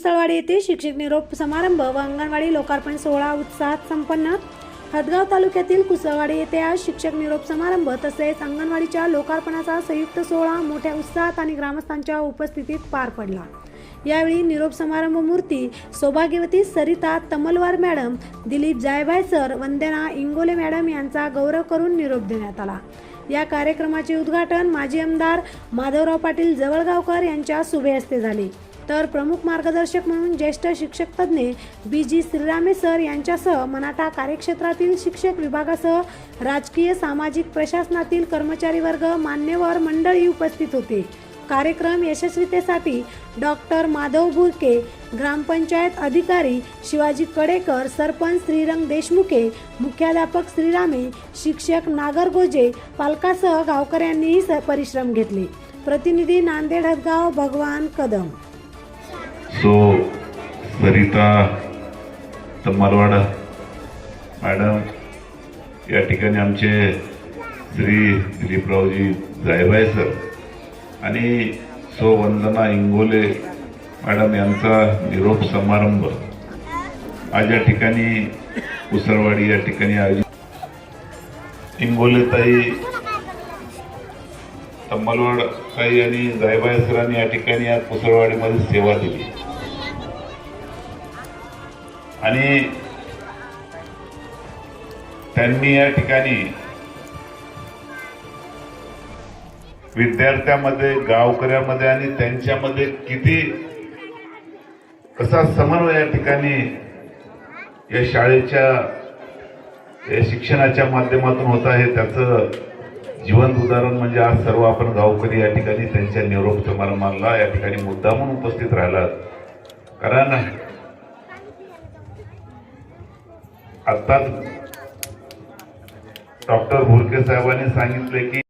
कुसळवाडी येथे शिक्षक निरोप समारंभ व अंगणवाडी लोकार्पण सोहळा उत्साहात संपन्न। हदगाव तालुक्यातील कुसळवाडी येथे आज शिक्षक निरोप समारंभ तसेच अंगणवाडीच्या लोकार्पणाचा संयुक्त सोहळा मोठ्या उत्साहात आणि ग्रामस्थांच्या उपस्थितीत पार पडला। यावेळी निरोप समारंभ मूर्ती सौभाग्यवती सरिता तमलवार मॅडम, दिलीप जायभाय सर, वंदना इंगोले मॅडम यांचा गौरव करून निरोप देण्यात आला। या कार्यक्रमाचे उद्घाटन माजी आमदार माधवराव पाटील जवळगावकर यांच्या शुभे हस्ते झाले, तर प्रमुख मार्गदर्शक म्हणून ज्येष्ठ शिक्षक तज्ञ BG श्रीरामे सर यांच्यासह मराठा कार्यक्षेत्रातील शिक्षक विभागासह राजकीय सामाजिक प्रशासनातील कर्मचारी वर्ग मान्यवर मंडळी उपस्थित होते। कार्यक्रम यशस्वीतेसाठी डॉक्टर माधव बुरके, ग्रामपंचायत अधिकारी शिवाजी कडेकर, सरपंच श्रीरंग देशमुखे, मुख्याध्यापक श्रीरामे, शिक्षक नागरगोजे, पालकासह गावकऱ्यांनीही परिश्रम घेतले। प्रतिनिधी नांदेड हदगाव भगवान कदम। सरिता तमलवार मॅडम, या ठिकाणी आमचे श्री दिलीपरावजी जायभाय सर आणि वंदना इंगोले मॅडम यांचा निरोप समारंभ आज या ठिकाणी कुसळवाडी या ठिकाणी आयोजित। इंगोले ताई, तमलवार ताई आणि जायभाय सरांनी या ठिकाणी या कुसळवाडीमध्ये सेवा दिली आणि त्यांनी या ठिकाणी विद्यार्थ्यांमध्ये, गावकऱ्यांमध्ये आणि त्यांच्यामध्ये किती कसा समन्वय या ठिकाणी या शाळेच्या या शिक्षणाच्या माध्यमातून होत आहे त्याचं जिवंत उदाहरण म्हणजे आज सर्व आपण गावकरी या ठिकाणी त्यांच्या निरोप समारंभाला या ठिकाणी मुद्दामून उपस्थित राहिलात। कारण आत्ताच डॉक्टर बुरके साहेबांनी सांगितले की